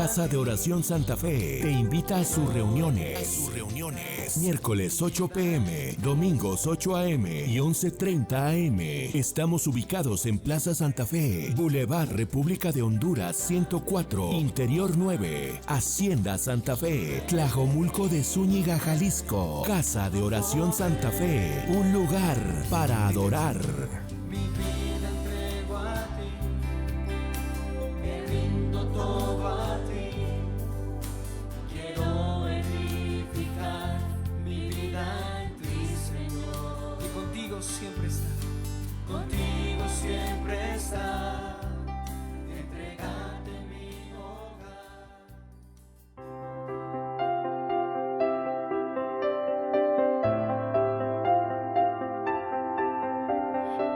Casa de Oración Santa Fe te invita a sus reuniones. Miércoles 8 p.m., domingos 8 a.m. y 11:30 a.m. Estamos ubicados en Plaza Santa Fe, Boulevard República de Honduras 104, Interior 9, Hacienda Santa Fe, Tlajomulco de Zúñiga, Jalisco. Casa de Oración Santa Fe, un lugar para adorar. Mi vida entrego a ti, me rindo todo a ti. Quiero edificar mi vida en ti, Señor. Y contigo siempre está, contigo siempre está. Entregate mi hogar.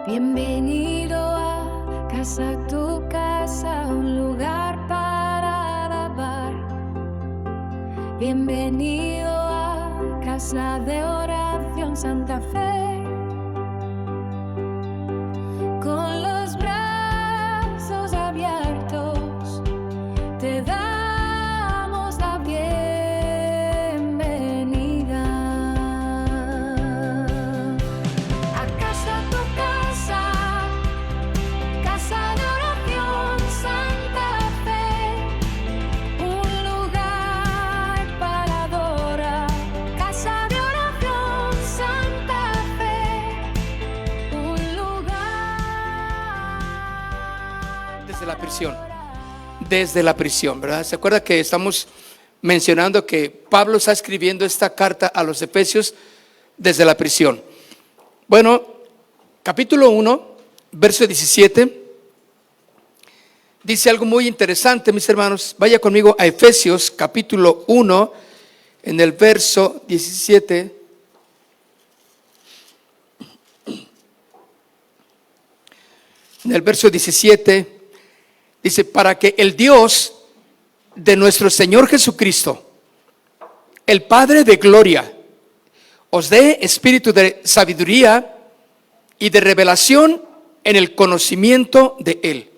Bienvenido a casa, tu casa, un lugar para alabar. Bienvenido a Casa de Oración Santa Fe. Con los brazos abiertos te damos la bienvenida. A casa, tu casa, Casa de Oración Santa Fe, un lugar para adorar. Casa de Oración Santa Fe, un lugar Desde la prisión. Desde la prisión, ¿verdad? ¿Se acuerda que estamos mencionando que Pablo está escribiendo esta carta a los Efesios desde la prisión? Bueno, capítulo 1, verso 17, dice algo muy interesante, mis hermanos. Vaya conmigo a Efesios, capítulo 1, en el verso 17. En el verso 17 dice: para que el Dios de nuestro Señor Jesucristo, el Padre de gloria, os dé espíritu de sabiduría y de revelación en el conocimiento de Él.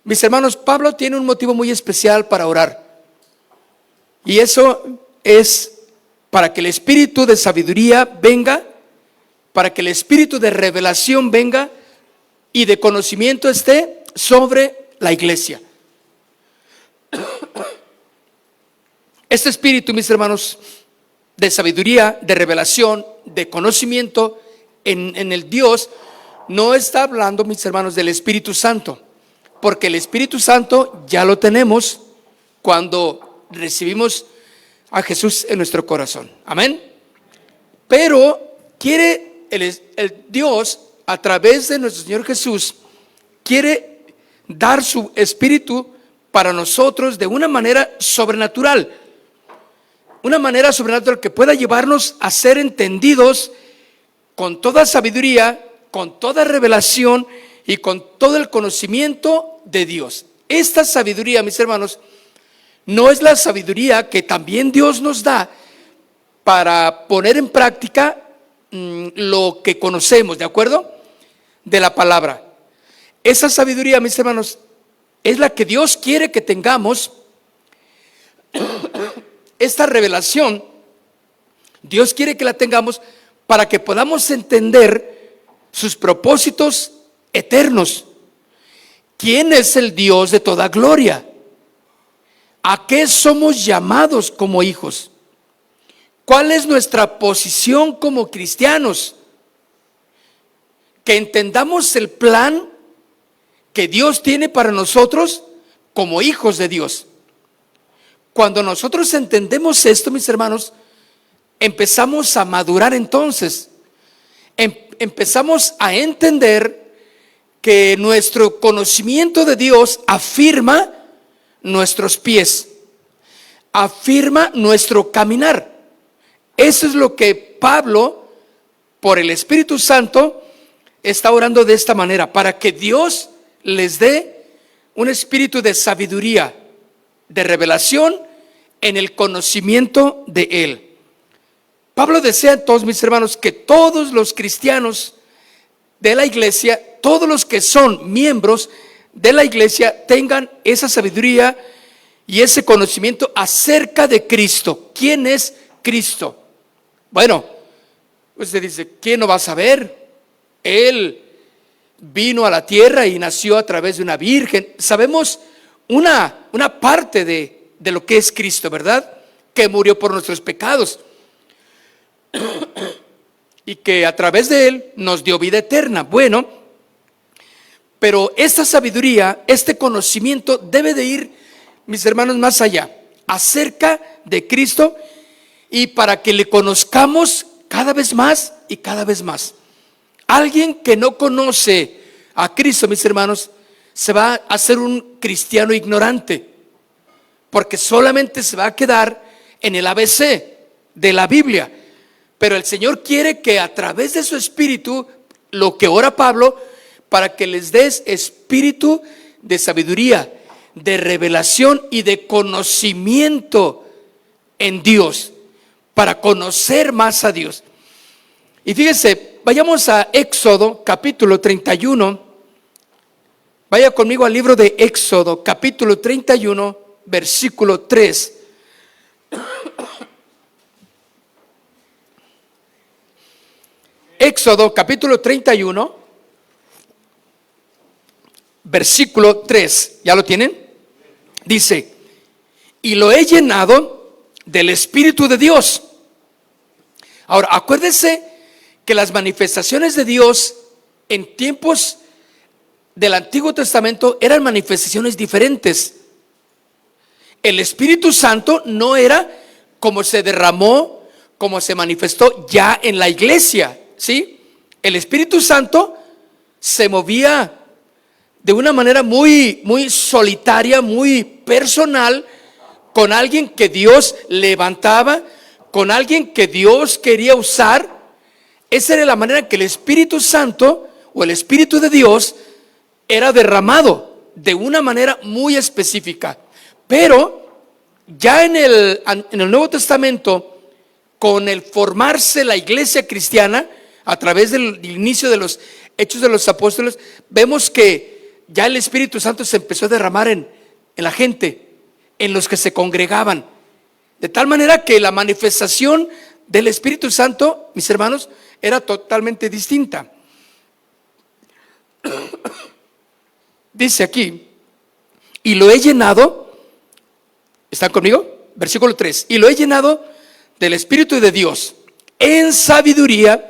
Mis hermanos, Pablo tiene un motivo muy especial para orar, y eso es para que el espíritu de sabiduría venga, para que el espíritu de revelación venga y de conocimiento esté sobre la iglesia. Este espíritu, mis hermanos, de sabiduría, de revelación, de conocimiento en el Dios, no está hablando, mis hermanos, del Espíritu Santo, porque el Espíritu Santo ya lo tenemos cuando recibimos a Jesús en nuestro corazón. Amén. Pero quiere el Dios, a través de nuestro Señor Jesús, quiere dar su espíritu para nosotros de una manera sobrenatural. Una manera sobrenatural que pueda llevarnos a ser entendidos con toda sabiduría, con toda revelación y con todo el conocimiento de Dios. Esta sabiduría, mis hermanos, no es la sabiduría que también Dios nos da para poner en práctica lo que conocemos, ¿de acuerdo? De la palabra. Esa sabiduría, mis hermanos, es la que Dios quiere que tengamos. Esta revelación, Dios quiere que la tengamos para que podamos entender sus propósitos eternos. ¿Quién es el Dios de toda gloria? ¿A qué somos llamados como hijos? ¿Cuál es nuestra posición como cristianos? Que entendamos el plan que Dios tiene para nosotros como hijos de Dios. Cuando nosotros entendemos esto, mis hermanos, empezamos a madurar entonces. Empezamos a entender que nuestro conocimiento de Dios afirma nuestros pies, afirma nuestro caminar. Eso es lo que Pablo, por el Espíritu Santo, está orando de esta manera, para que Dios les dé un espíritu de sabiduría, de revelación en el conocimiento de Él. Pablo desea entonces, mis hermanos, que todos los cristianos de la iglesia, todos los que son miembros de la iglesia, tengan esa sabiduría y ese conocimiento acerca de Cristo. ¿Quién es Cristo? Bueno, usted dice, ¿quién no va a saber? Él vino a la tierra y nació a través de una virgen. Sabemos una parte de lo que es Cristo, ¿verdad? Que murió por nuestros pecados y que a través de Él nos dio vida eterna. Bueno, pero esta sabiduría, este conocimiento debe de ir, mis hermanos, más allá, acerca de Cristo, y para que le conozcamos cada vez más y cada vez más. Alguien que no conoce a Cristo, mis hermanos, se va a hacer un cristiano ignorante, porque solamente se va a quedar en el ABC de la Biblia. Pero el Señor quiere que a través de su Espíritu, lo que ora Pablo, para que les des espíritu de sabiduría, de revelación y de conocimiento en Dios, para conocer más a Dios. Y fíjense, vayamos a Éxodo capítulo 31. Vaya conmigo al libro de Éxodo capítulo 31, versículo 3. Éxodo capítulo 31, versículo 3. ¿Ya lo tienen? Dice: y lo he llenado del Espíritu de Dios. Ahora, acuérdense que las manifestaciones de Dios en tiempos del Antiguo Testamento eran manifestaciones diferentes. El Espíritu Santo no era como se derramó, como se manifestó ya en la iglesia, ¿sí? El Espíritu Santo se movía de una manera muy solitaria, muy personal, con alguien que Dios levantaba, con alguien que Dios quería usar. Esa era la manera en que el Espíritu Santo o el Espíritu de Dios era derramado, de una manera muy específica. Pero ya en el Nuevo Testamento, con el formarse la iglesia cristiana a través del inicio de los Hechos de los Apóstoles, vemos que ya el Espíritu Santo se empezó a derramar en la gente, en los que se congregaban, de tal manera que la manifestación del Espíritu Santo, mis hermanos, era totalmente distinta. Dice aquí: y lo he llenado, ¿están conmigo? Versículo 3: y lo he llenado del Espíritu de Dios, en sabiduría,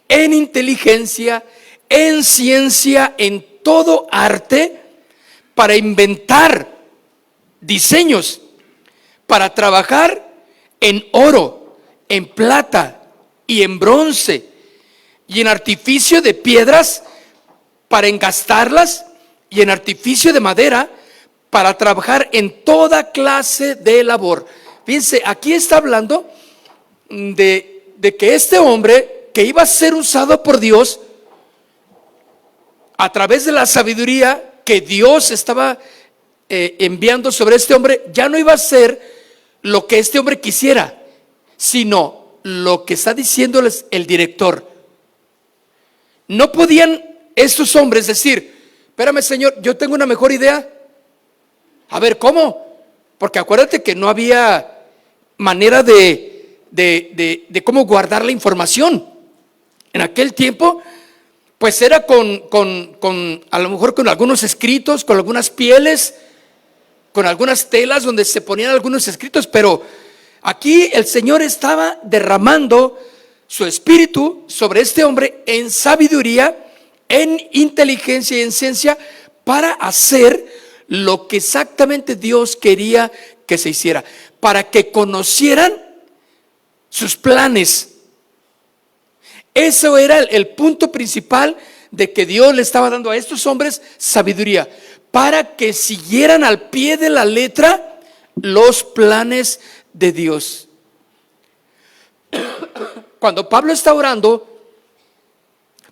en inteligencia, en ciencia, en todo arte, para inventar diseños, para trabajar en oro, en plata y en bronce, y en artificio de piedras, para engastarlas, y en artificio de madera, para trabajar en toda clase de labor. Fíjense, aquí está hablando de que este hombre que iba a ser usado por Dios a través de la sabiduría que Dios estaba enviando sobre este hombre, ya no iba a ser lo que este hombre quisiera, sino lo que está diciéndoles el director. No podían estos hombres decir: espérame, Señor, yo tengo una mejor idea. A ver, ¿cómo? Porque acuérdate que no había manera de cómo guardar la información. En aquel tiempo, pues era a lo mejor con algunos escritos, con algunas pieles, con algunas telas donde se ponían algunos escritos. Pero aquí el Señor estaba derramando su espíritu sobre este hombre en sabiduría, en inteligencia y en ciencia, para hacer lo que exactamente Dios quería que se hiciera, para que conocieran sus planes. Eso era el punto principal, de que Dios le estaba dando a estos hombres sabiduría, para que siguieran al pie de la letra los planes de Dios. Cuando Pablo está orando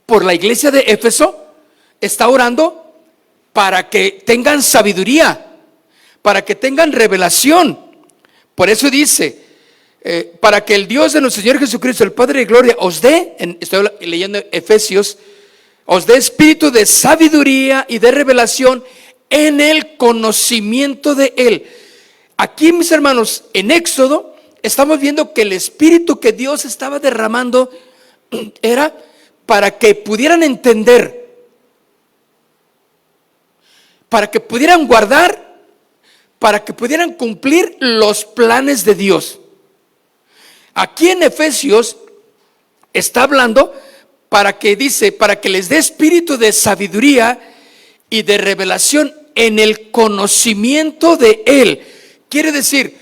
por la iglesia de Éfeso, está orando para que tengan sabiduría, para que tengan revelación. Por eso dice: para que el Dios de nuestro Señor Jesucristo, el Padre de gloria, os dé, estoy leyendo Efesios, os dé espíritu de sabiduría y de revelación en el conocimiento de Él. Aquí, mis hermanos, en Éxodo, estamos viendo que el espíritu que Dios estaba derramando era para que pudieran entender, para que pudieran guardar, para que pudieran cumplir los planes de Dios. Aquí en Efesios está hablando para que les dé espíritu de sabiduría y de revelación en el conocimiento de Él. Quiere decir,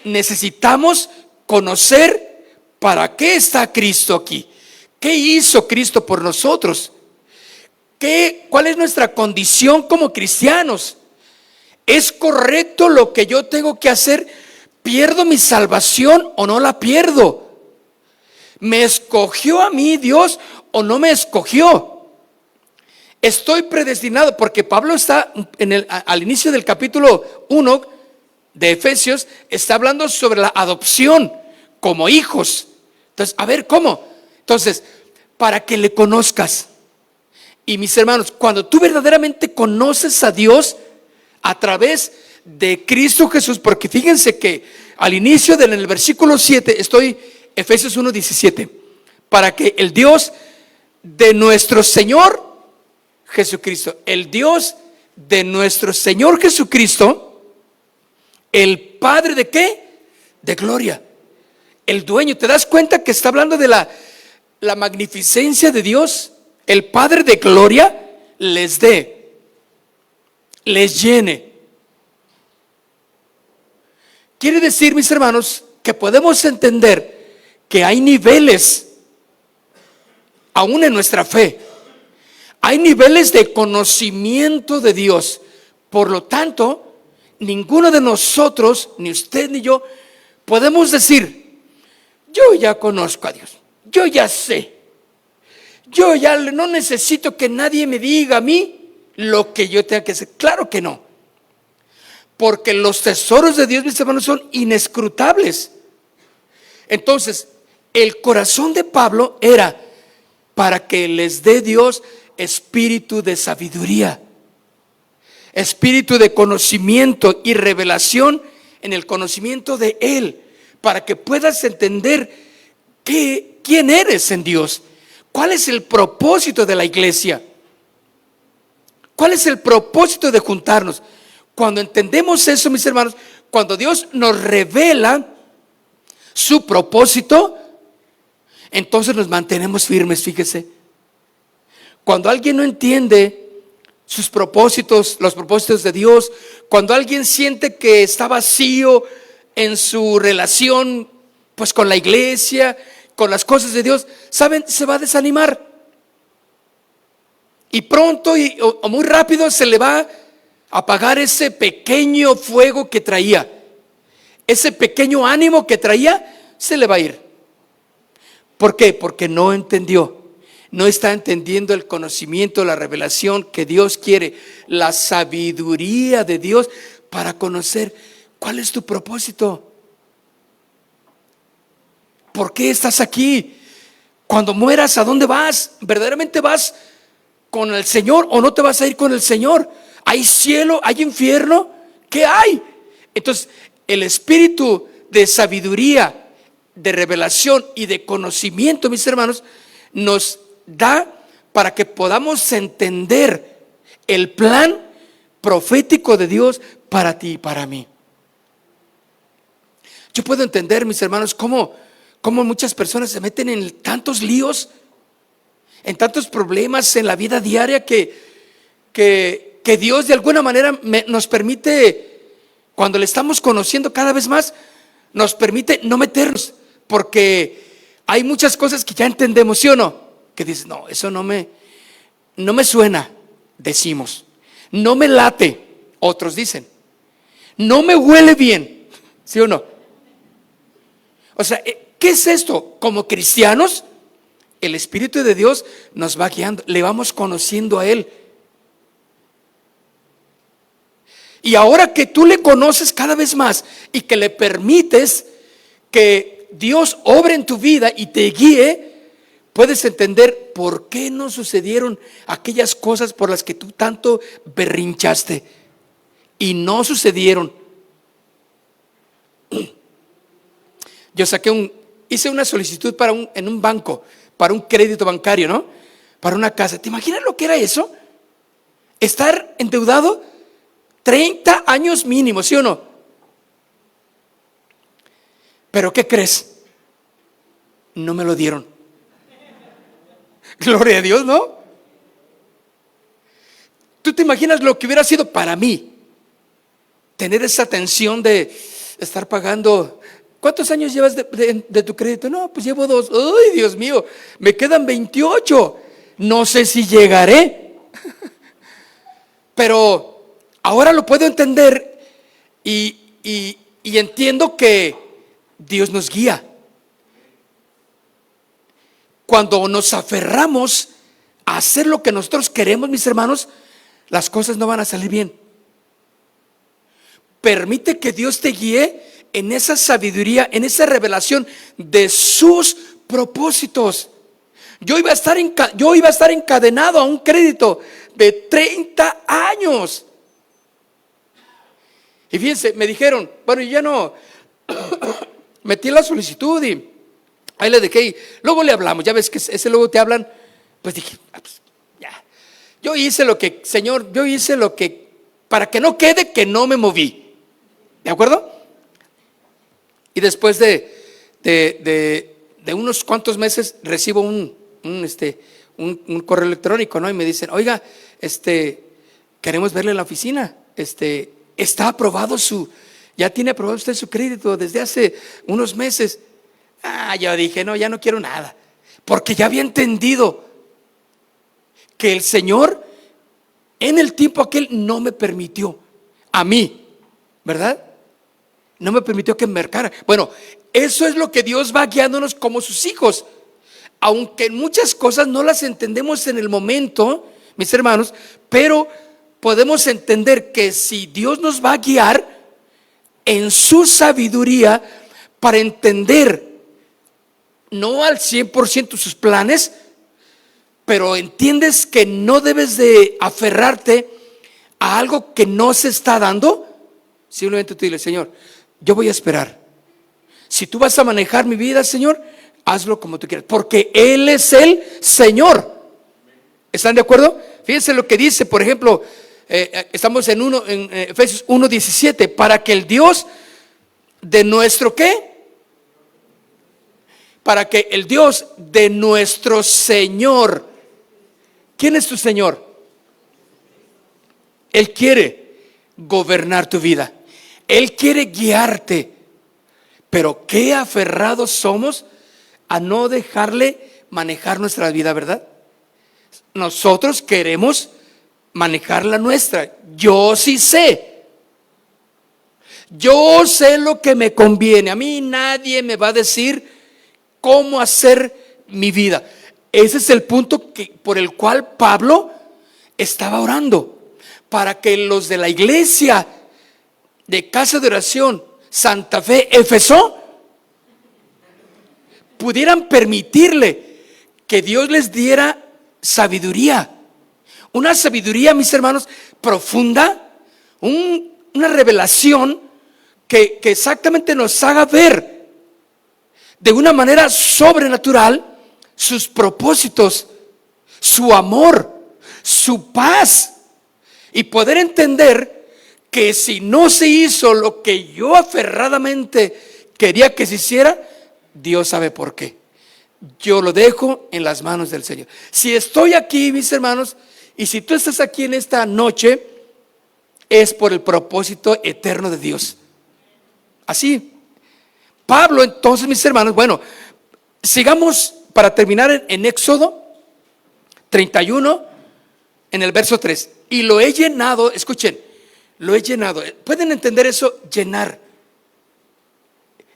necesitamos conocer para qué está Cristo aquí. ¿Qué hizo Cristo por nosotros? ¿Cuál es nuestra condición como cristianos? ¿Es correcto lo que yo tengo que hacer? ¿Pierdo mi salvación o no la pierdo? ¿Me escogió a mí Dios o no me escogió? Estoy predestinado, porque Pablo está al inicio del capítulo 1 de Efesios, está hablando sobre la adopción como hijos. Entonces, a ver, ¿cómo? Entonces, para que le conozcas. Y mis hermanos, cuando tú verdaderamente conoces a Dios a través de Cristo Jesús, porque fíjense que al inicio en el versículo 7 Efesios 1:17, para que el Dios de nuestro Señor Jesucristo, el Dios de nuestro Señor Jesucristo, el Padre ¿de qué? De gloria, el dueño. ¿Te das cuenta que está hablando de la magnificencia de Dios? El Padre de gloria les llene. Quiere decir, mis hermanos, que podemos entender que hay niveles aún en nuestra fe. Hay niveles de conocimiento de Dios. Por lo tanto, ninguno de nosotros, ni usted ni yo, podemos decir: yo ya conozco a Dios, yo ya sé, yo ya no necesito que nadie me diga a mí lo que yo tenga que hacer. Claro que no, porque los tesoros de Dios, mis hermanos, son inescrutables. Entonces, el corazón de Pablo era para que les dé Dios espíritu de sabiduría, espíritu de conocimiento y revelación en el conocimiento de Él, para que puedas entender quién eres en Dios. ¿Cuál es el propósito de la iglesia? ¿Cuál es el propósito de juntarnos? Cuando entendemos eso, mis hermanos, cuando Dios nos revela su propósito, entonces nos mantenemos firmes. Fíjese, cuando alguien no entiende sus propósitos, los propósitos de Dios, cuando alguien siente que está vacío en su relación pues con la iglesia, con las cosas de Dios, ¿saben? Se va a desanimar. Y pronto o muy rápido se le va a apagar ese pequeño fuego que traía. Ese pequeño ánimo que traía se le va a ir. ¿Por qué? Porque no entendió. No está entendiendo el conocimiento, la revelación que Dios quiere, la sabiduría de Dios para conocer cuál es tu propósito. ¿Por qué estás aquí? Cuando mueras, ¿a dónde vas? ¿Verdaderamente vas con el Señor o no te vas a ir con el Señor? ¿Hay cielo? ¿Hay infierno? ¿Qué hay? Entonces, el espíritu de sabiduría, de revelación y de conocimiento, mis hermanos, nos da para que podamos entender el plan profético de Dios para ti y para mí. Yo puedo entender, mis hermanos, cómo muchas personas se meten en tantos líos, en tantos problemas en la vida diaria que Dios de alguna manera nos permite, cuando le estamos conociendo cada vez más, nos permite no meternos, porque hay muchas cosas que ya entendemos, ¿sí o no? Que dices: no, eso no me suena, decimos. No me late, otros dicen. No me huele bien, ¿sí o no? O sea, ¿qué es esto? Como cristianos, el Espíritu de Dios nos va guiando, le vamos conociendo a Él. Y ahora que tú le conoces cada vez más y que le permites que Dios obre en tu vida y te guíe, puedes entender por qué no sucedieron aquellas cosas por las que tú tanto berrinchaste y no sucedieron. Yo hice una solicitud en un banco, para un crédito bancario, ¿no? Para una casa. ¿Te imaginas lo que era eso? Estar endeudado 30 años mínimo, ¿sí o no? Pero ¿qué crees? No me lo dieron. Gloria a Dios, ¿no? ¿Tú te imaginas lo que hubiera sido para mí? Tener esa tensión de estar pagando. ¿Cuántos años llevas de tu crédito? No, pues llevo 2. ¡Ay, Dios mío! Me quedan 28. No sé si llegaré. Pero ahora lo puedo entender y entiendo que Dios nos guía. Cuando nos aferramos a hacer lo que nosotros queremos, mis hermanos, las cosas no van a salir bien. Permite que Dios te guíe en esa sabiduría, en esa revelación de sus propósitos. Yo iba a estar encadenado a un crédito de 30 años. Y fíjense, me dijeron, bueno, ya no, metí la solicitud y ahí le dejé. Y luego le hablamos, ya ves que ese luego te hablan. Pues dije, pues, ya. Yo hice lo que, Señor, para que no quede que no me moví. ¿De acuerdo? Y después de unos cuantos meses recibo un correo electrónico, ¿no? Y me dicen, oiga, queremos verle en la oficina. Está aprobado ya tiene aprobado usted su crédito desde hace unos meses. Yo dije, no, ya no quiero nada. Porque ya había entendido que el Señor en el tiempo aquel no me permitió, a mí, ¿verdad? No me permitió que me marcara. Bueno, eso es lo que Dios va guiándonos como sus hijos. Aunque muchas cosas no las entendemos en el momento, mis hermanos, pero podemos entender que si Dios nos va a guiar en su sabiduría para entender no al 100% sus planes, pero entiendes que no debes de aferrarte a algo que no se está dando, simplemente tú dile, Señor, yo voy a esperar. Si tú vas a manejar mi vida, Señor, hazlo como tú quieras, porque Él es el Señor. ¿Están de acuerdo? Fíjense lo que dice, por ejemplo, estamos en Efesios 1:17, para que el Dios de nuestro ¿qué? Para que el Dios de nuestro Señor. ¿Quién es tu Señor? Él quiere gobernar tu vida. Él quiere guiarte. Pero qué aferrados somos a no dejarle manejar nuestra vida, ¿verdad? Nosotros queremos manejar la nuestra. Yo sí sé. Yo sé lo que me conviene. A mí nadie me va a decir cómo hacer mi vida. Ese es el punto por el cual Pablo estaba orando. Para que los de la iglesia de Casa de Oración Santa Fe, Éfeso, pudieran permitirle que Dios les diera sabiduría. Una sabiduría, mis hermanos, profunda, una revelación que exactamente nos haga ver de una manera sobrenatural sus propósitos, su amor, su paz, y poder entender que si no se hizo lo que yo aferradamente quería que se hiciera, Dios sabe por qué. Yo lo dejo en las manos del Señor. Si estoy aquí, mis hermanos, y si tú estás aquí en esta noche, es por el propósito eterno de Dios. Así. Pablo, entonces, mis hermanos, bueno, sigamos para terminar en Éxodo 31, en el verso 3. Y lo he llenado, escuchen, lo he llenado. ¿Pueden entender eso? Llenar.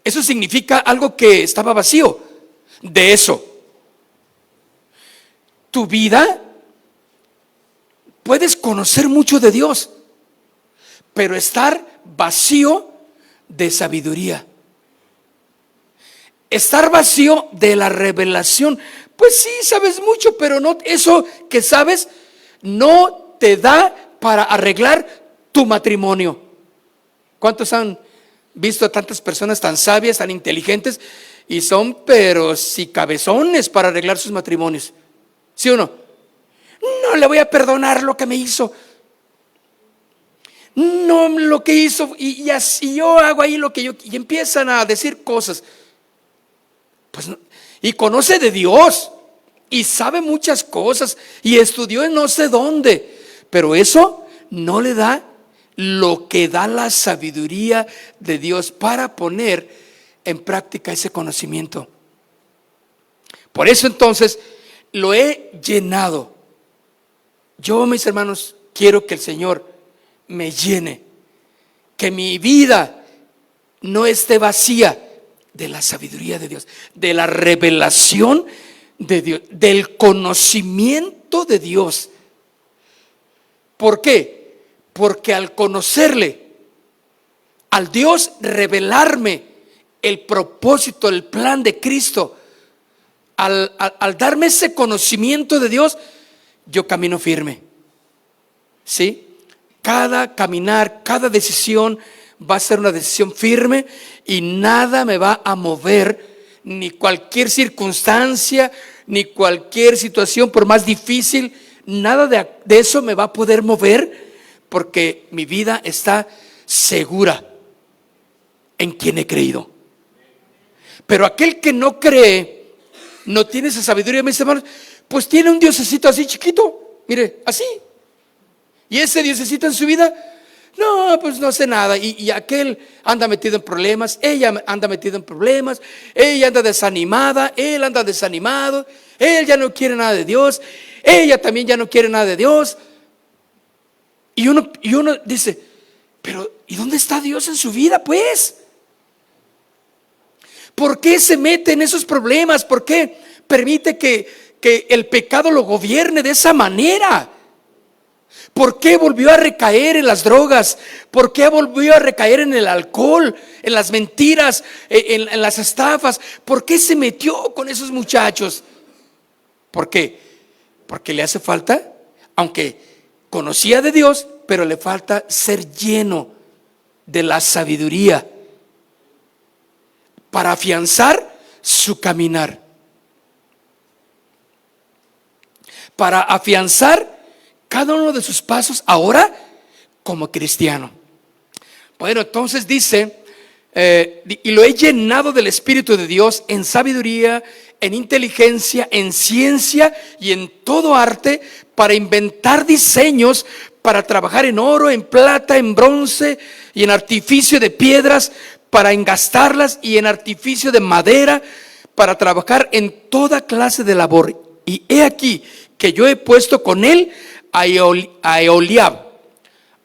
Eso significa algo que estaba vacío. De eso. Tu vida, puedes conocer mucho de Dios, pero estar vacío de sabiduría. Estar vacío de la revelación. Pues sí, sabes mucho, pero no, eso que sabes no te da para arreglar tu matrimonio. ¿Cuántos han visto a tantas personas tan sabias, tan inteligentes, y son, pero sí, cabezones para arreglar sus matrimonios. ¿Sí o no? No le voy a perdonar lo que me hizo. No, lo que hizo, y así yo hago ahí lo que yo. Y empiezan a decir cosas. Pues, y conoce de Dios, y sabe muchas cosas, y estudió en no sé dónde. Pero eso no le da lo que da la sabiduría de Dios para poner en práctica ese conocimiento. Por eso entonces lo he llenado. Yo, mis hermanos, quiero que el Señor me llene, que mi vida no esté vacía de la sabiduría de Dios, de la revelación de Dios, del conocimiento de Dios. ¿Por qué? Porque al conocerle, al Dios revelarme el propósito, el plan de Cristo, al darme ese conocimiento de Dios, yo camino firme. ¿Sí? Cada caminar, cada decisión va a ser una decisión firme y nada me va a mover, ni cualquier circunstancia, ni cualquier situación, por más difícil, nada de eso me va a poder mover, porque mi vida está segura en quien he creído. Pero aquel que no cree, no tiene esa sabiduría, mis hermanos, pues tiene un diosecito así chiquito, mire, así. Y ese diosecito en su vida, no, pues no sé nada. Y aquel anda metido en problemas, ella anda metida en problemas, ella anda desanimada, él anda desanimado, él ya no quiere nada de Dios, ella también ya no quiere nada de Dios. Y uno dice, pero ¿y dónde está Dios en su vida, pues? ¿Por qué se mete en esos problemas? ¿Por qué permite que el pecado lo gobierne de esa manera? ¿Por qué volvió a recaer en las drogas? ¿Por qué volvió a recaer en el alcohol, en las mentiras, en las estafas? ¿Por qué se metió con esos muchachos? ¿Por qué? Porque le hace falta, aunque conocía de Dios, pero le falta ser lleno de la sabiduría para afianzar su caminar, para afianzar cada uno de sus pasos ahora como cristiano. Bueno, entonces dice, y lo he llenado del Espíritu de Dios en sabiduría, en inteligencia, en ciencia y en todo arte, para inventar diseños, para trabajar en oro, en plata, en bronce y en artificio de piedras, para engastarlas, y en artificio de madera, para trabajar en toda clase de labor. Y he aquí que yo he puesto con él a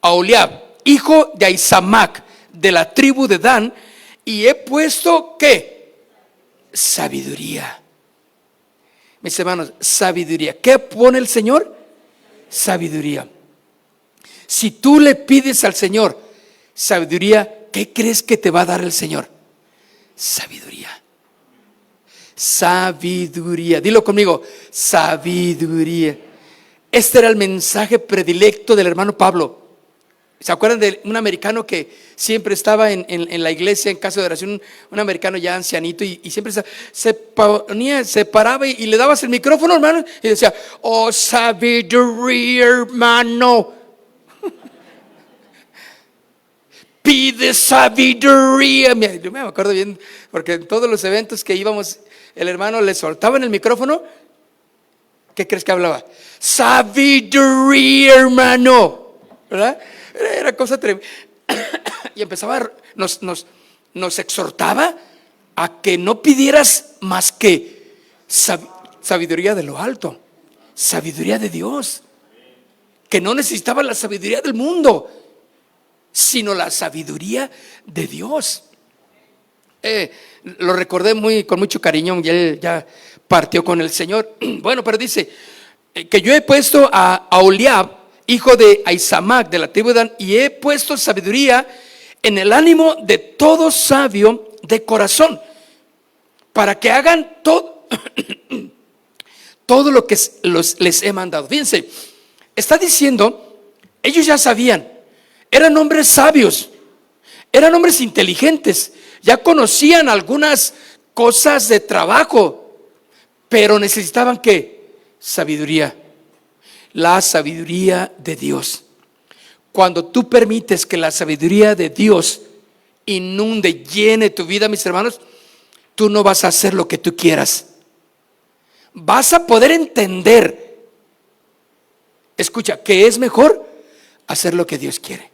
Oholiab, hijo de Ahisamac, de la tribu de Dan, y he puesto ¿qué? Sabiduría. Mis hermanos, sabiduría. ¿Qué pone el Señor? Sabiduría. Si tú le pides al Señor sabiduría, ¿qué crees que te va a dar el Señor? Sabiduría. Sabiduría. Dilo conmigo, sabiduría. Este era el mensaje predilecto del hermano Pablo. ¿Se acuerdan de un americano que siempre estaba en la iglesia en casa de oración? Un americano ya ancianito, y siempre se paraba y le dabas el micrófono, hermano, y decía, oh, sabiduría, hermano. Pide sabiduría. Yo me acuerdo bien, porque en todos los eventos que íbamos, el hermano le soltaba en el micrófono. ¿Qué crees que hablaba? Sabiduría, hermano. ¿Verdad? Era cosa tremenda. Y empezaba, nos exhortaba a que no pidieras más que sabiduría de lo alto, sabiduría de Dios. Que no necesitaba la sabiduría del mundo, sino la sabiduría de Dios. Lo recordé con mucho cariño, y él ya partió con el Señor. Bueno, pero dice que yo he puesto a Oholiab, hijo de Ahisamac, de la tribu de Dan, y he puesto sabiduría en el ánimo de todo sabio de corazón, para que hagan todo lo que les he mandado. Fíjense, está diciendo, ellos ya sabían, eran hombres sabios, Eran hombres inteligentes, ya conocían algunas cosas de trabajo, pero necesitaban ¿qué? Sabiduría. La sabiduría de Dios. Cuando tú permites que la sabiduría de Dios inunde, llene tu vida, mis hermanos, tú no vas a hacer lo que tú quieras. Vas a poder entender, escucha, que es mejor hacer lo que Dios quiere.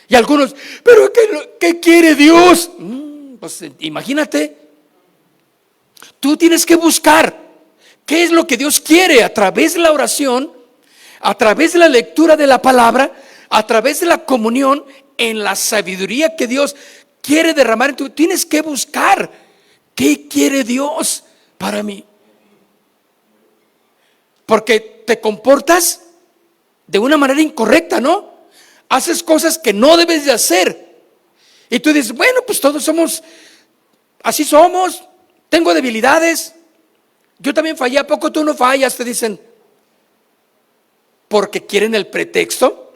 Y algunos, pero ¿qué quiere Dios? Pues imagínate, tú tienes que buscar qué es lo que Dios quiere a través de la oración, a través de la lectura de la palabra, a través de la comunión, en la sabiduría que Dios quiere derramar en tu vida. Tienes que buscar qué quiere Dios para mí, porque te comportas de una manera incorrecta, ¿no? Haces cosas que no debes de hacer. Y tú dices, bueno, pues todos somos, así somos, tengo debilidades, yo también fallé, ¿a poco tú no fallas? Te dicen, porque quieren el pretexto,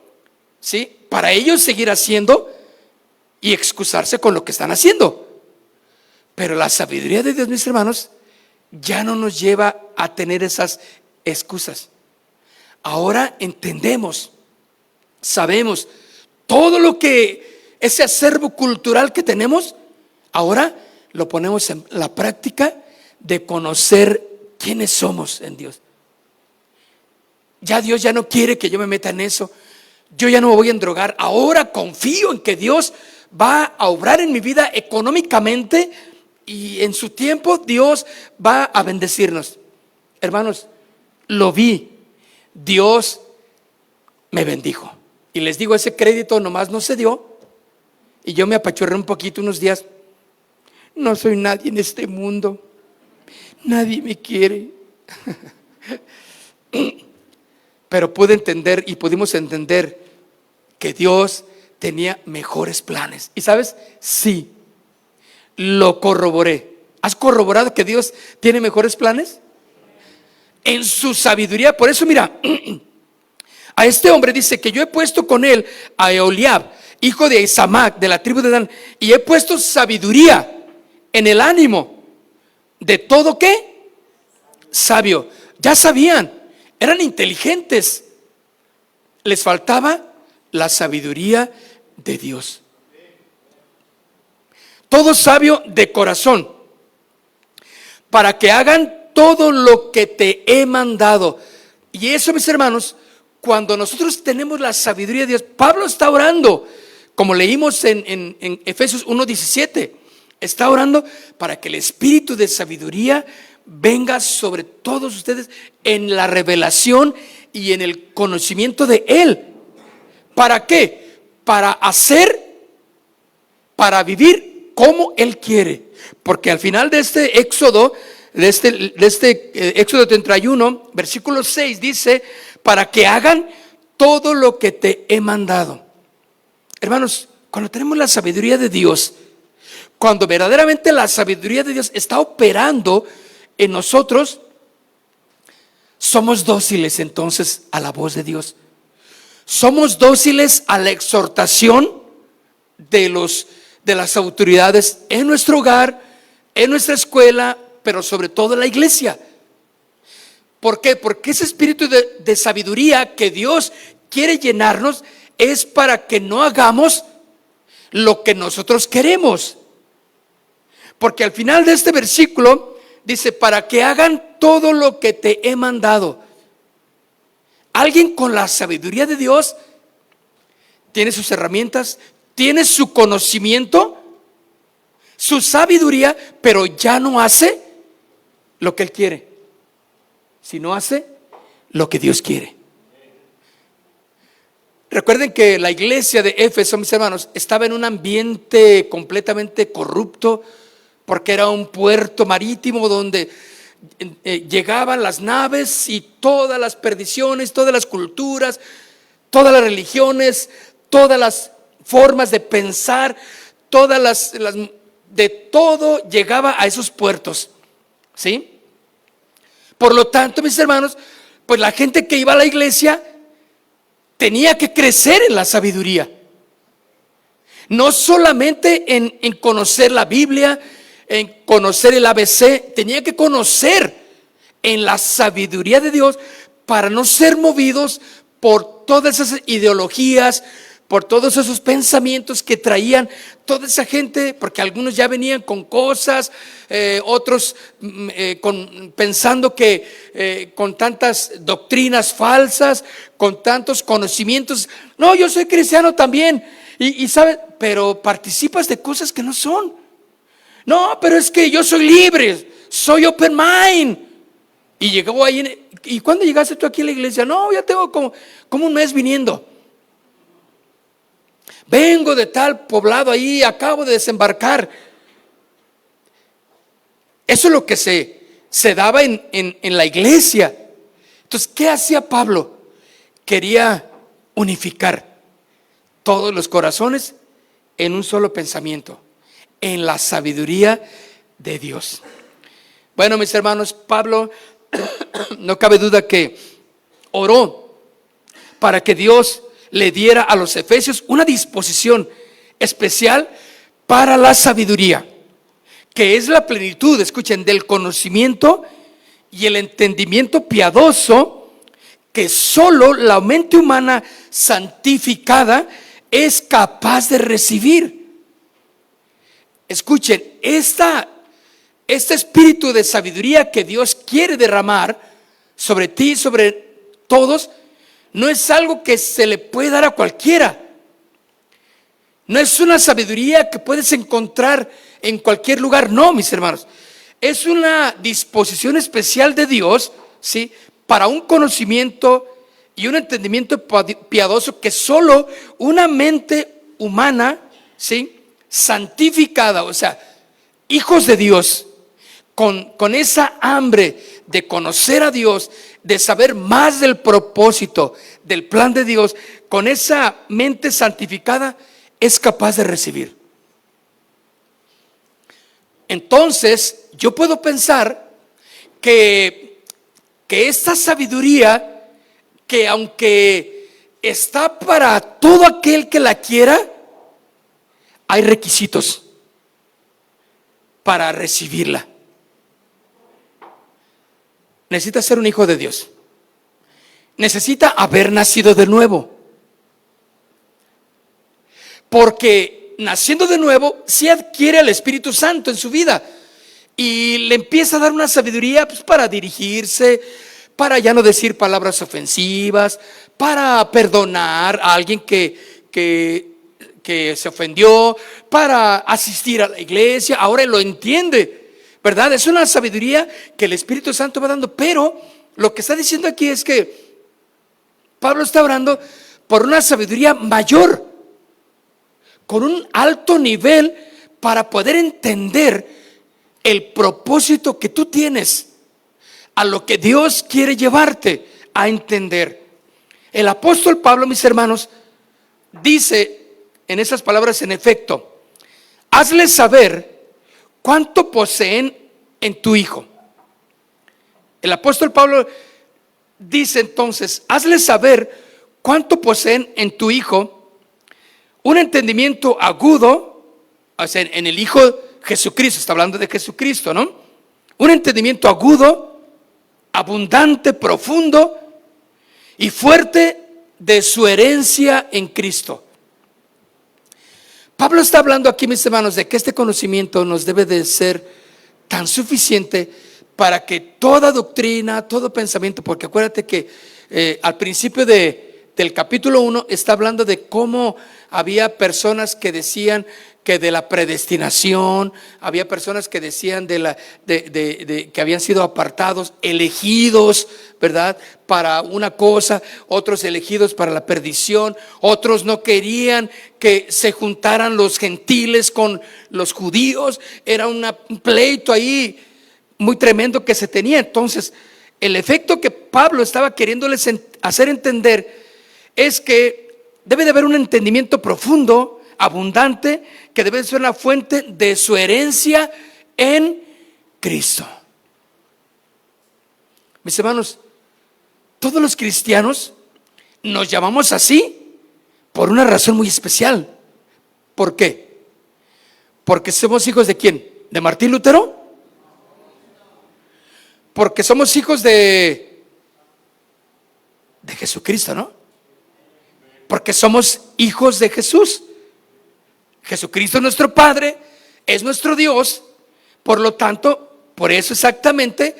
¿sí? Para ellos seguir haciendo y excusarse con lo que están haciendo. Pero la sabiduría de Dios, mis hermanos, ya no nos lleva a tener esas excusas. Ahora entendemos, sabemos todo lo que ese acervo cultural que tenemos, ahora lo ponemos en la práctica de conocer quiénes somos en Dios. Ya Dios ya no quiere que yo me meta en eso. Yo ya no me voy a endrogar. Ahora confío en que Dios va a obrar en mi vida económicamente y en su tiempo Dios va a bendecirnos. Hermanos, lo vi. Dios me bendijo. Y les digo, ese crédito nomás no se dio. Y yo me apachurré un poquito unos días. No soy nadie en este mundo. Nadie me quiere. Pero pude entender y pudimos entender que Dios tenía mejores planes. ¿Y sabes? Sí, lo corroboré. ¿Has corroborado que Dios tiene mejores planes? En su sabiduría. Por eso mira, a este hombre dice que yo he puesto con él a Eholiab, hijo de Isamac, de la tribu de Dan, y he puesto sabiduría en el ánimo de todo ¿qué? Sabio. Ya sabían, eran inteligentes. Les faltaba la sabiduría de Dios. Todo sabio de corazón, para que hagan todo lo que te he mandado. Y eso, mis hermanos, cuando nosotros tenemos la sabiduría de Dios, Pablo está orando, como leímos en Efesios 1:17, está orando para que el espíritu de sabiduría venga sobre todos ustedes en la revelación y en el conocimiento de Él. ¿Para qué? Para hacer, para vivir como Él quiere. Porque al final de este Éxodo, Éxodo 31, versículo 6 dice, para que hagan todo lo que te he mandado. Hermanos, cuando tenemos la sabiduría de Dios, cuando verdaderamente la sabiduría de Dios está operando en nosotros, somos dóciles entonces a la voz de Dios. Somos dóciles a la exhortación de las autoridades en nuestro hogar, en nuestra escuela, pero sobre todo en la iglesia. ¿Por qué? Porque ese espíritu de sabiduría que Dios quiere llenarnos es para que no hagamos lo que nosotros queremos. Porque al final de este versículo dice, para que hagan todo lo que te he mandado. Alguien con la sabiduría de Dios tiene sus herramientas, tiene su conocimiento, su sabiduría, pero ya no hace lo que él quiere, sino hace lo que Dios quiere. Recuerden que la iglesia de Éfeso, mis hermanos, estaba en un ambiente completamente corrupto, porque era un puerto marítimo donde llegaban las naves y todas las perdiciones, todas las culturas, todas las religiones, todas las formas de pensar, de todo llegaba a esos puertos, ¿sí? Por lo tanto, mis hermanos, pues la gente que iba a la iglesia tenía que crecer en la sabiduría. No solamente en conocer la Biblia, en conocer el ABC, tenía que conocer en la sabiduría de Dios para no ser movidos por todas esas ideologías, por todos esos pensamientos que traían toda esa gente, porque algunos ya venían con cosas, otros pensando que con tantas doctrinas falsas, con tantos conocimientos. No, yo soy cristiano también, y sabes, pero participas de cosas que no son. No, pero es que yo soy libre, soy open mind. Y llegó ahí, ¿y cuándo llegaste tú aquí a la iglesia? No, ya tengo como un mes viniendo. Vengo de tal poblado ahí, acabo de desembarcar. Eso es lo que se daba en la iglesia. Entonces, ¿qué hacía Pablo? Quería unificar todos los corazones en un solo pensamiento, en la sabiduría de Dios. Bueno, mis hermanos, Pablo, no cabe duda que oró para que Dios le diera a los efesios una disposición especial para la sabiduría, que es la plenitud, escuchen, del conocimiento y el entendimiento piadoso que solo la mente humana santificada es capaz de recibir. Escuchen, este espíritu de sabiduría que Dios quiere derramar sobre ti, sobre todos, no es algo que se le puede dar a cualquiera. No es una sabiduría que puedes encontrar en cualquier lugar. No, mis hermanos. Es una disposición especial de Dios, ¿sí?, para un conocimiento y un entendimiento piadoso que solo una mente humana, ¿sí?, santificada, o sea, hijos de Dios, con esa hambre de conocer a Dios, de saber más del propósito, del plan de Dios, con esa mente santificada, es capaz de recibir. Entonces, yo puedo pensar que esta sabiduría, que aunque está para todo aquel que la quiera, hay requisitos para recibirla. Necesita ser un hijo de Dios. Necesita haber nacido de nuevo. Porque naciendo de nuevo, sí adquiere al Espíritu Santo en su vida. Y le empieza a dar una sabiduría, pues, para dirigirse, para ya no decir palabras ofensivas, para perdonar a alguien que se ofendió, para asistir a la iglesia. Ahora lo entiende, ¿verdad? Es una sabiduría que el Espíritu Santo va dando. Pero lo que está diciendo aquí es que Pablo está orando por una sabiduría mayor, con un alto nivel, para poder entender el propósito que tú tienes, a lo que Dios quiere llevarte a entender. El apóstol Pablo, mis hermanos, dice en esas palabras, en efecto, hazles saber cuánto poseen en tu hijo. El apóstol Pablo dice entonces, hazles saber cuánto poseen en tu hijo, un entendimiento agudo, o sea, en el Hijo Jesucristo, está hablando de Jesucristo, ¿no? Un entendimiento agudo, abundante, profundo y fuerte de su herencia en Cristo. Pablo está hablando aquí, mis hermanos, de que este conocimiento nos debe de ser tan suficiente para que toda doctrina, todo pensamiento, porque acuérdate que al principio del capítulo 1 está hablando de cómo había personas que decían que de la predestinación, había personas que decían que habían sido apartados, elegidos, ¿verdad?, para una cosa, otros elegidos para la perdición, otros no querían que se juntaran los gentiles con los judíos. Era un pleito ahí muy tremendo que se tenía. Entonces, el efecto que Pablo estaba queriéndoles hacer entender es que debe de haber un entendimiento profundo, abundante, que debe ser una fuente de su herencia en Cristo. Mis hermanos, todos los cristianos nos llamamos así por una razón muy especial, ¿Por qué? Porque somos hijos ¿de quién? ¿De Martín Lutero? Porque somos hijos de Jesucristo, ¿no? Porque somos hijos de Jesús. Jesucristo es nuestro Padre, es nuestro Dios. Por lo tanto, por eso exactamente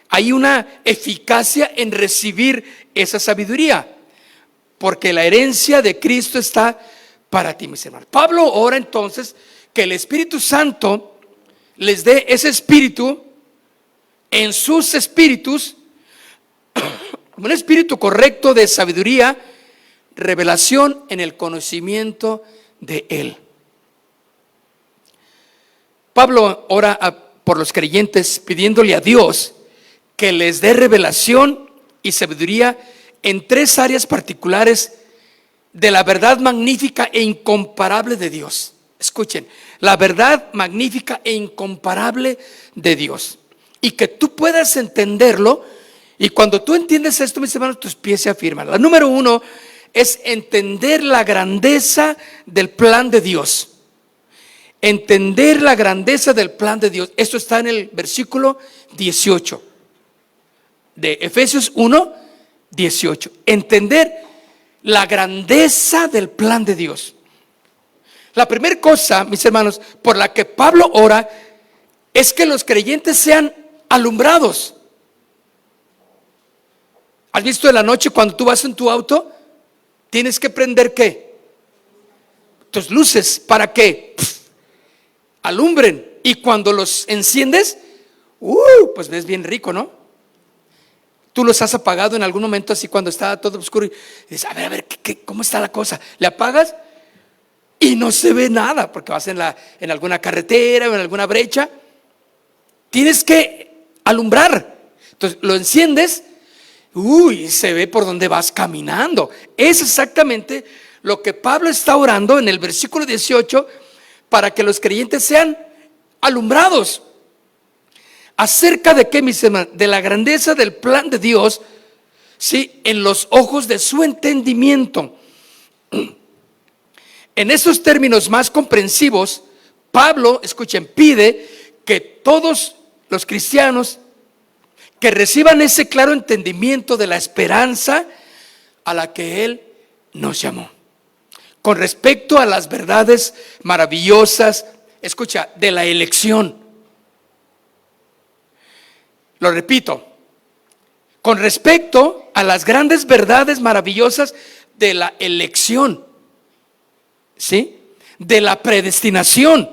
hay una eficacia en recibir esa sabiduría, porque la herencia de Cristo está para ti, mis hermanos. Pablo ora entonces que el Espíritu Santo les dé ese espíritu en sus espíritus, un espíritu correcto de sabiduría, revelación en el conocimiento de Él. Pablo ora por los creyentes pidiéndole a Dios que les dé revelación y sabiduría en tres áreas particulares de la verdad magnífica e incomparable de Dios. Escuchen, la verdad magnífica e incomparable de Dios. Y que tú puedas entenderlo, y cuando tú entiendes esto, mis hermanos, tus pies se afirman. La número uno es entender la grandeza del plan de Dios. Entender la grandeza del plan de Dios. Esto está en el versículo 18 de Efesios 1, 18. Entender la grandeza del plan de Dios. La primera cosa, mis hermanos, por la que Pablo ora es que los creyentes sean alumbrados. ¿Has visto en la noche cuando tú vas en tu auto? Tienes que prender ¿qué? Tus luces para que alumbren, y cuando los enciendes, pues ves bien rico, ¿no? Tú los has apagado en algún momento así cuando está todo oscuro y dices, a ver, ¿cómo está la cosa? Le apagas y no se ve nada porque vas en alguna carretera o en alguna brecha. Tienes que alumbrar. Entonces lo enciendes, se ve por donde vas caminando. Es exactamente lo que Pablo está orando en el versículo 18 para que los creyentes sean alumbrados. ¿Acerca de qué, mis hermanos? De la grandeza del plan de Dios, ¿sí? En los ojos de su entendimiento. En esos términos más comprensivos, Pablo, escuchen, pide que todos los cristianos que reciban ese claro entendimiento de la esperanza a la que Él nos llamó. Con respecto a las verdades maravillosas, escucha, de la elección. Lo repito, con respecto a las grandes verdades maravillosas de la elección, ¿sí? De la predestinación,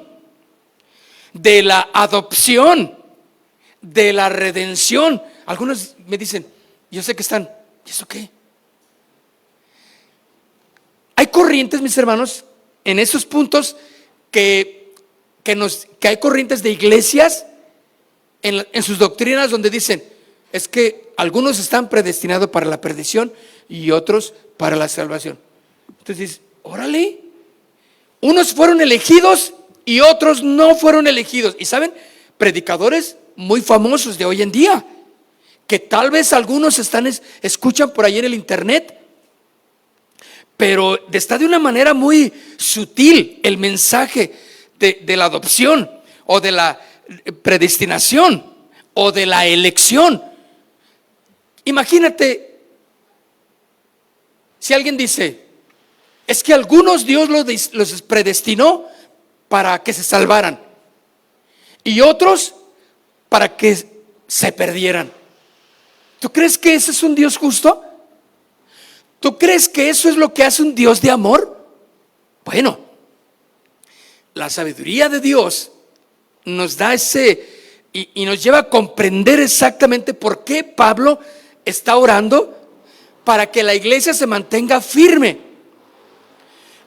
de la adopción, de la redención. Algunos me dicen, yo sé que están, ¿y eso qué? Hay corrientes, mis hermanos, en esos puntos que hay corrientes de iglesias en sus doctrinas donde dicen, es que algunos están predestinados para la perdición y otros para la salvación. Entonces dices, órale, unos fueron elegidos y otros no fueron elegidos. Y saben, predicadores muy famosos de hoy en día, que tal vez algunos escuchan por ahí en el internet, pero está de una manera muy sutil el mensaje de la adopción o de la predestinación o de la elección. Imagínate si alguien dice, es que algunos Dios los predestinó para que se salvaran y otros para que se perdieran. ¿Tú crees que ese es un Dios justo? ¿Tú crees que eso es lo que hace un Dios de amor? Bueno, la sabiduría de Dios nos da y nos lleva a comprender exactamente por qué Pablo está orando para que la iglesia se mantenga firme.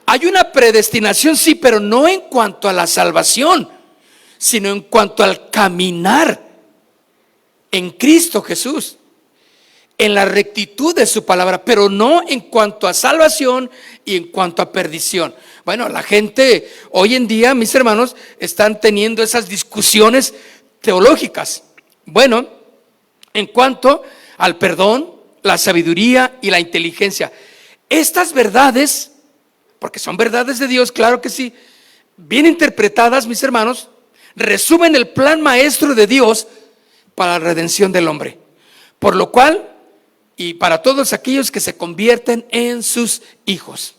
Hay una predestinación, sí, pero no en cuanto a la salvación, sino en cuanto al caminar en Cristo Jesús, en la rectitud de su palabra, pero no en cuanto a salvación y en cuanto a perdición. Bueno, la gente hoy en día, mis hermanos, están teniendo esas discusiones teológicas. Bueno, en cuanto al perdón, la sabiduría y la inteligencia, estas verdades, porque son verdades de Dios, claro que sí, bien interpretadas, mis hermanos, resumen el plan maestro de Dios para la redención del hombre. Por lo cual, y para todos aquellos que se convierten en sus hijos.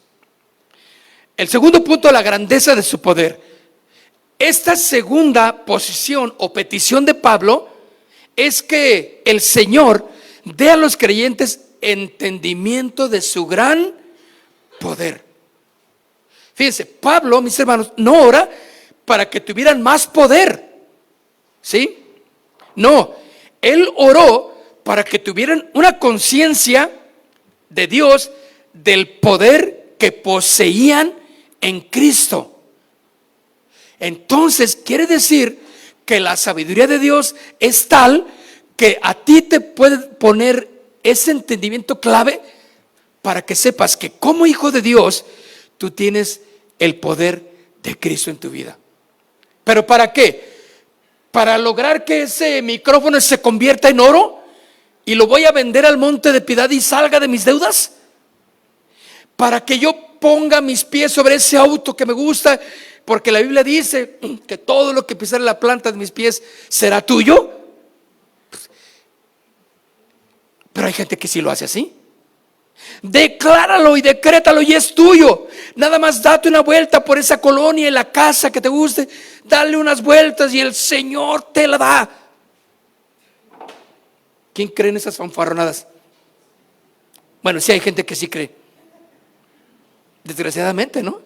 El segundo punto, la grandeza de su poder. Esta segunda posición o petición de Pablo es que el Señor dé a los creyentes entendimiento de su gran poder. Fíjense, Pablo, mis hermanos, no ora para que tuvieran más poder, ¿sí? No, él oró para que tuvieran una conciencia de Dios, del poder que poseían en Cristo. Entonces quiere decir que la sabiduría de Dios es tal que a ti te puede poner ese entendimiento clave para que sepas que como hijo de Dios tú tienes el poder de Cristo en tu vida. ¿Pero para qué? Para lograr que ese micrófono se convierta en oro y lo voy a vender al monte de piedad y salga de mis deudas. Para que yo ponga mis pies sobre ese auto que me gusta, porque la Biblia dice que todo lo que pisare la planta de mis pies será tuyo. Pero hay gente que sí lo hace así. Decláralo y decrétalo y es tuyo. Nada más date una vuelta por esa colonia y la casa que te guste. Dale unas vueltas y el Señor te la da. ¿Quién cree en esas fanfarronadas? Bueno, sí hay gente que sí cree. Desgraciadamente, ¿no?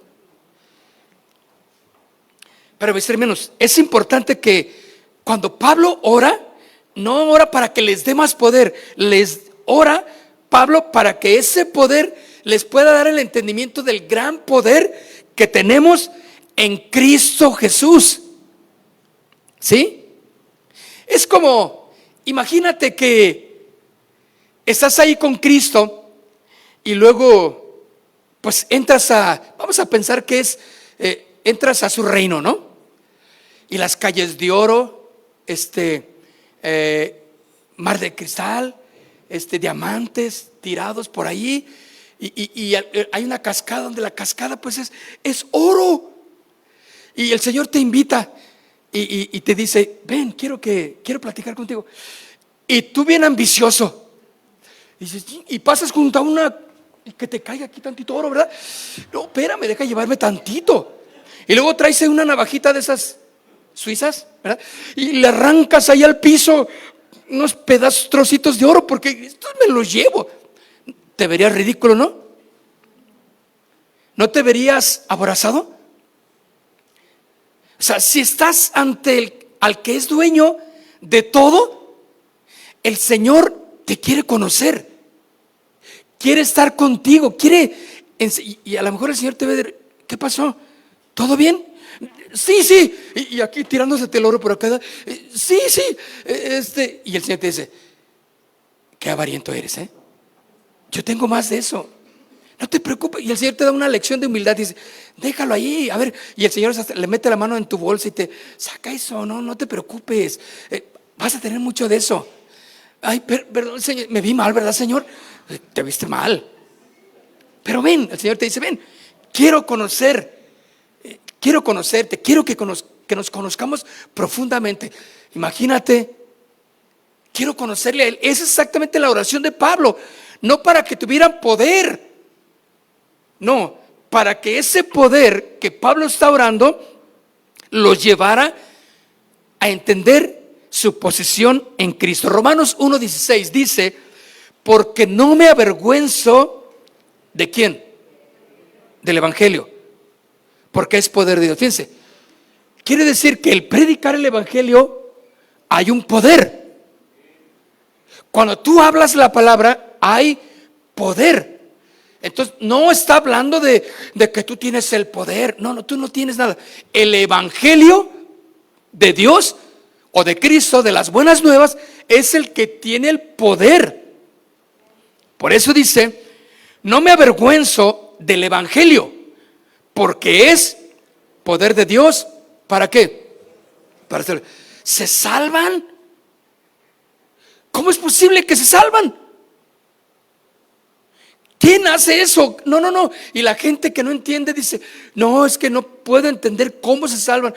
Pero mis hermanos, es importante que cuando Pablo ora, no ora para que les dé más poder, les ora Pablo para que ese poder les pueda dar el entendimiento del gran poder que tenemos en Cristo Jesús. ¿Sí? Es como, imagínate que estás ahí con Cristo y luego pues entras vamos a pensar que entras a su reino, ¿no? Y las calles de oro, mar de cristal, diamantes tirados por ahí, y hay una cascada donde la cascada pues es oro. Y el Señor te invita y te dice: ven, quiero platicar contigo. Y tú bien ambicioso, y pasas junto a una, y que te caiga aquí tantito oro, ¿verdad? No, espérame, deja llevarme tantito. Y luego traes una navajita de esas suizas, ¿verdad? Y le arrancas ahí al piso unos pedazos, trocitos de oro, porque estos me los llevo. Te verías ridículo, ¿no? ¿No te verías aborazado? O sea, si estás ante al que es dueño de todo, el Señor te quiere conocer, quiere estar contigo, y a lo mejor el Señor te ve, ¿qué pasó? ¿Todo bien? Sí, y aquí tirándose el oro por acá. Sí, y el Señor te dice: qué avariento eres, yo tengo más de eso, no te preocupes. Y el Señor te da una lección de humildad y dice: déjalo ahí, a ver. Y el Señor le mete la mano en tu bolsa y te saca eso, no te preocupes, vas a tener mucho de eso. Ay, perdón, Señor, me vi mal, ¿verdad, Señor? Te viste mal, pero ven. El Señor te dice: ven, quiero conocerte, quiero que nos conozcamos profundamente. Imagínate, quiero conocerle a Él. Esa es exactamente la oración de Pablo. No para que tuvieran poder, no, para que ese poder que Pablo está orando los llevara a entender su posición en Cristo. Romanos 1:16 dice: porque no me avergüenzo ¿de quién? Del Evangelio, porque es poder de Dios. Fíjense, quiere decir que el predicar el Evangelio hay un poder. Cuando tú hablas la palabra hay poder. Entonces no está hablando de que tú tienes el poder. No, tú no tienes nada. El Evangelio de Dios o de Cristo, de las buenas nuevas, es el que tiene el poder. Por eso dice: no me avergüenzo del Evangelio, porque es poder de Dios. ¿Para qué? Para hacer. ¿Se salvan? ¿Cómo es posible que se salvan? ¿quién hace eso? No, no, no. Y la gente que no entiende dice, no, es que no puedo entender cómo se salvan.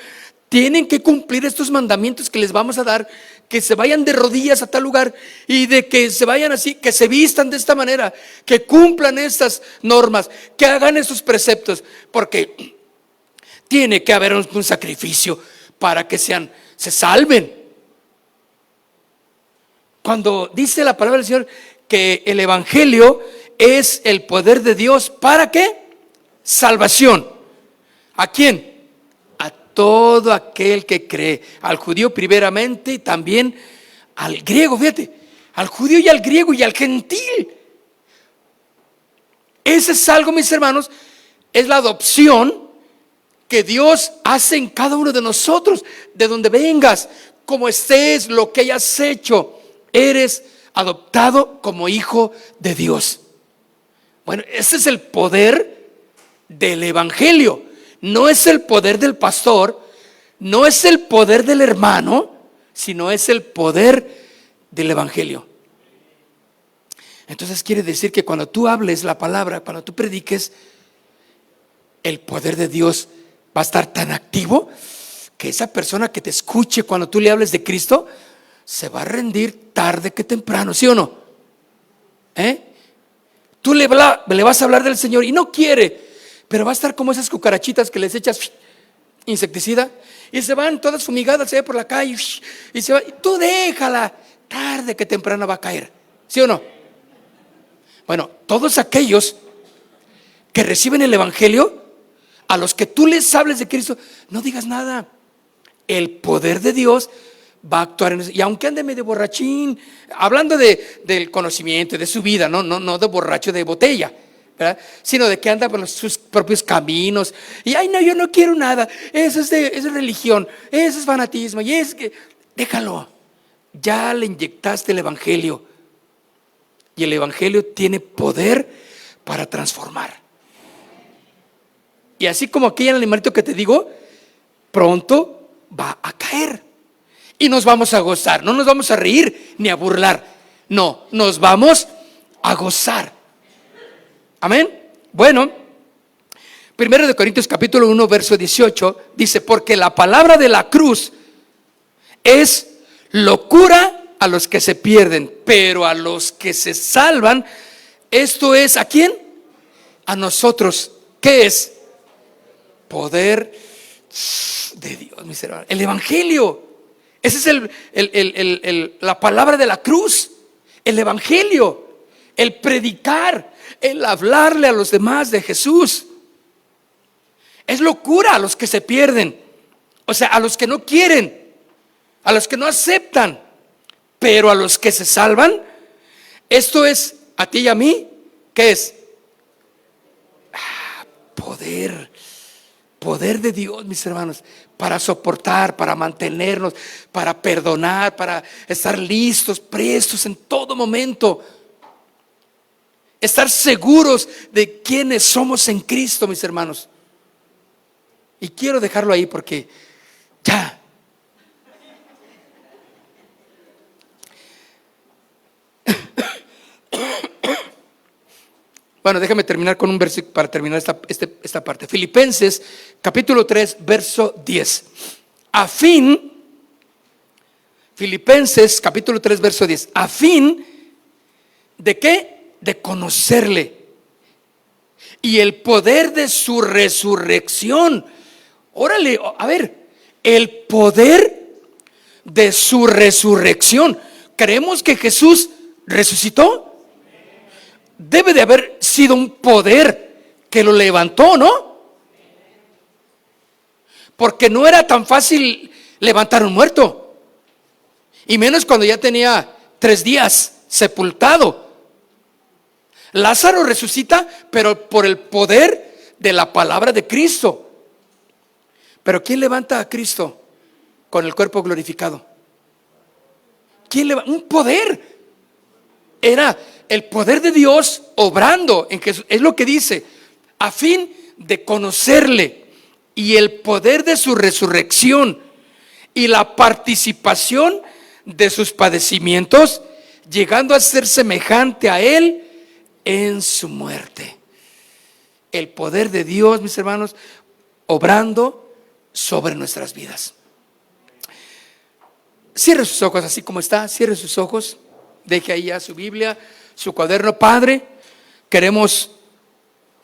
Tienen que cumplir estos mandamientos que les vamos a dar, que se vayan de rodillas a tal lugar y de que se vayan así, que se vistan de esta manera, que cumplan estas normas, que hagan esos preceptos, porque tiene que haber un sacrificio para que se salven. Cuando dice la palabra del Señor que el evangelio es el poder de Dios, ¿para qué? Salvación. ¿A quién? A todo aquel que cree, al judío primeramente y también al griego, fíjate, al judío y al griego y al gentil. Ese es algo, mis hermanos, es la adopción que Dios hace en cada uno de nosotros, de donde vengas, como estés, lo que hayas hecho, eres adoptado como hijo de Dios. Bueno, ese es el poder del evangelio. No es el poder del pastor, no es el poder del hermano, sino es el poder del evangelio. Entonces quiere decir que cuando tú hables la palabra, cuando tú prediques, el poder de Dios va a estar tan activo que esa persona que te escuche cuando tú le hables de Cristo se va a rendir tarde que temprano, ¿sí o no? Tú le vas a hablar del Señor y no quiere, pero va a estar como esas cucarachitas que les echas insecticida y se van todas fumigadas por la calle y se va, y tú déjala, tarde que temprano va a caer, ¿sí o no? Bueno, todos aquellos que reciben el evangelio, a los que tú les hables de Cristo, no digas nada. El poder de Dios va a actuar en eso. Y aunque ande medio borrachín, hablando del conocimiento, de su vida, no de borracho de botella, ¿verdad? Sino de que anda por sus propios caminos. Y ay, no, yo no quiero nada. Eso es religión, eso es fanatismo. Y es que, déjalo. Ya le inyectaste el evangelio. Y el evangelio tiene poder para transformar. Y así como aquel animalito que te digo, pronto va a caer. Y nos vamos a gozar, no nos vamos a reír ni a burlar. No, nos vamos a gozar. Amén. Bueno, 1 Corintios capítulo 1 verso 18 dice, porque la palabra de la cruz es locura a los que se pierden, pero a los que se salvan, esto es, ¿a quién? A nosotros. ¿Qué es? Poder de Dios, mis hermanos. El evangelio. Esa es la palabra de la cruz. El evangelio. El predicar. El hablarle a los demás de Jesús. Es locura a los que se pierden. O sea, a los que no quieren. A los que no aceptan. Pero a los que se salvan, esto es a ti y a mí. ¿Qué es? Poder de Dios, mis hermanos, para soportar, para mantenernos, para perdonar, para estar listos, prestos en todo momento. Estar seguros de quiénes somos en Cristo, mis hermanos. Y quiero dejarlo ahí porque ya. Bueno, déjame terminar con un versículo para terminar esta parte. Filipenses capítulo 3 verso 10. Filipenses capítulo 3 verso 10. A fin de ¿qué? De conocerle y el poder de su resurrección. Órale, a ver, el poder de su resurrección. ¿Creemos que Jesús resucitó? Debe de haber sido un poder que lo levantó, ¿no? Porque no era tan fácil levantar un muerto, y menos cuando ya tenía 3 días sepultado. Lázaro resucita, pero por el poder de la palabra de Cristo. Pero ¿quién levanta a Cristo con el cuerpo glorificado? ¿Quién levanta? Un poder. Era el poder de Dios obrando en Jesús. Es lo que dice, a fin de conocerle y el poder de su resurrección y la participación de sus padecimientos, llegando a ser semejante a él en su muerte. El poder de Dios, mis hermanos, obrando sobre nuestras vidas. Cierre sus ojos así como está, cierre sus ojos, deje ahí ya su Biblia, su cuaderno. Padre, queremos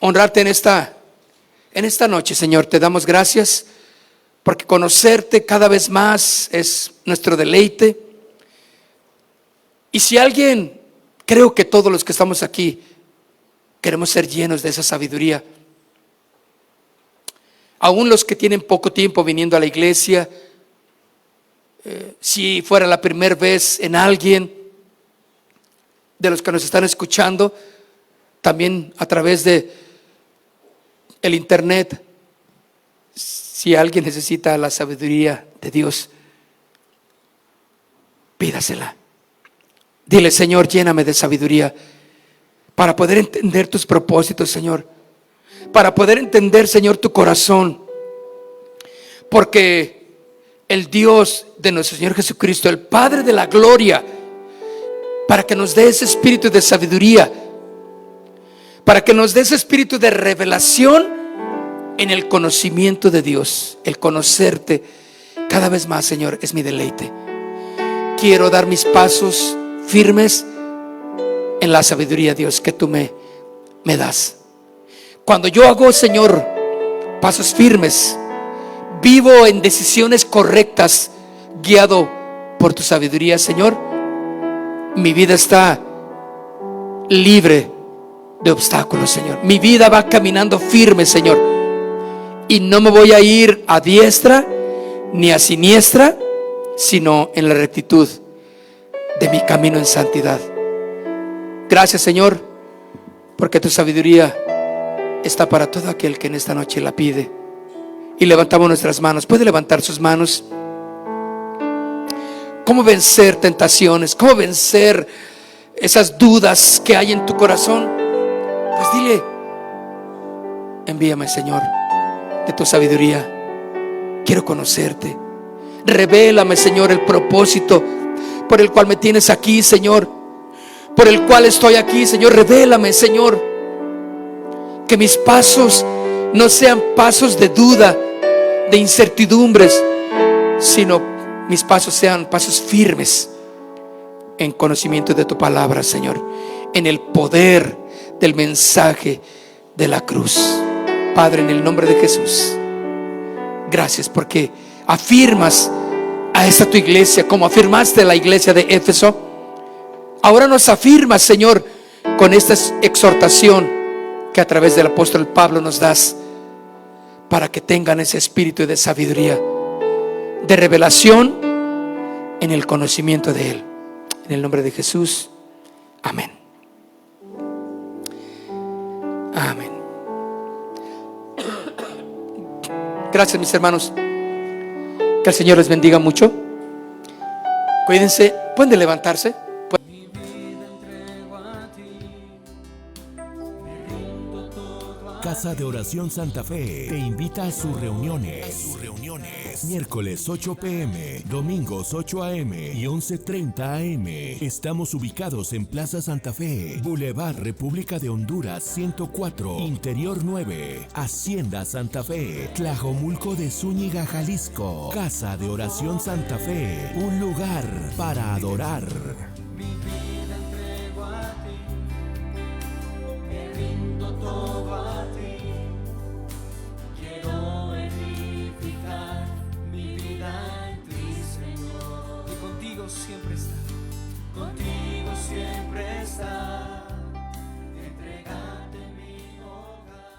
honrarte en esta noche, Señor. Te damos gracias porque conocerte cada vez más es nuestro deleite. Y si alguien, creo que todos los que estamos aquí queremos ser llenos de esa sabiduría. Aún los que tienen poco tiempo viniendo a la iglesia, si fuera la primera vez en alguien de los que nos están escuchando, también a través de el internet, si alguien necesita la sabiduría de Dios, pídasela. Dile: Señor, lléname de sabiduría para poder entender tus propósitos, Señor, para poder entender, Señor, tu corazón, porque el Dios de nuestro Señor Jesucristo, el Padre de la gloria, para que nos dé ese espíritu de sabiduría, para que nos dé ese espíritu de revelación en el conocimiento de Dios. El conocerte cada vez más, Señor, es mi deleite. Quiero dar mis pasos firmes en la sabiduría, Dios, que tú me das. Cuando yo hago, Señor, pasos firmes, vivo en decisiones correctas, guiado por tu sabiduría, Señor, mi vida está libre de obstáculos, Señor. Mi vida va caminando firme, Señor, y no me voy a ir a diestra ni a siniestra, sino en la rectitud de mi camino en santidad. Gracias, Señor, porque tu sabiduría está para todo aquel que en esta noche la pide. Y levantamos nuestras manos. Puede levantar sus manos. ¿Cómo vencer tentaciones? ¿Cómo vencer esas dudas que hay en tu corazón? Pues dile: envíame, Señor, de tu sabiduría. Quiero conocerte. Revélame, Señor, el propósito por el cual me tienes aquí, Señor, por el cual estoy aquí, Señor. Revélame, Señor, que mis pasos no sean pasos de duda, de incertidumbres, sino mis pasos sean pasos firmes en conocimiento de tu palabra, Señor, en el poder del mensaje de la cruz. Padre, en el nombre de Jesús, gracias porque afirmas a esta tu iglesia como afirmaste a la iglesia de Éfeso. Ahora nos afirmas, Señor, con esta exhortación que a través del apóstol Pablo nos das, para que tengan ese espíritu de sabiduría, de revelación en el conocimiento de Él. En el nombre de Jesús, amén. Amén. Gracias, mis hermanos. Que el Señor les bendiga mucho. Cuídense. ¿Pueden levantarse? Casa de Oración Santa Fe te invita a sus reuniones. Miércoles 8 p.m., domingos 8 a.m. y 11:30 a.m. Estamos ubicados en Plaza Santa Fe, Boulevard República de Honduras 104, Interior 9, Hacienda Santa Fe, Tlajomulco de Zúñiga, Jalisco. Casa de Oración Santa Fe, un lugar para adorar. Mi vida entrego a ti, me rindo todo a ti. Quiero edificar mi vida en ti, Señor. Y contigo siempre está. Contigo siempre está. Entregarte mi hogar.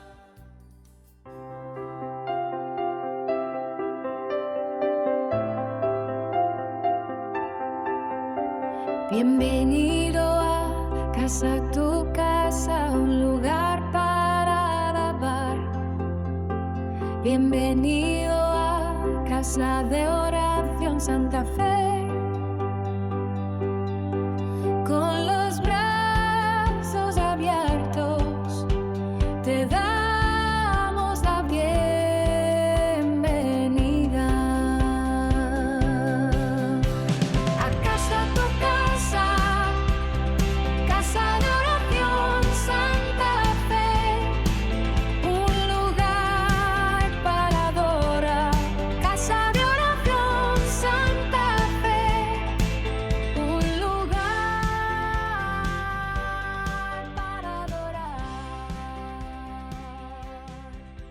Bienvenido a casa, tu casa, un lugar para alabar. Bienvenido a Casa de Oración Santa Fe.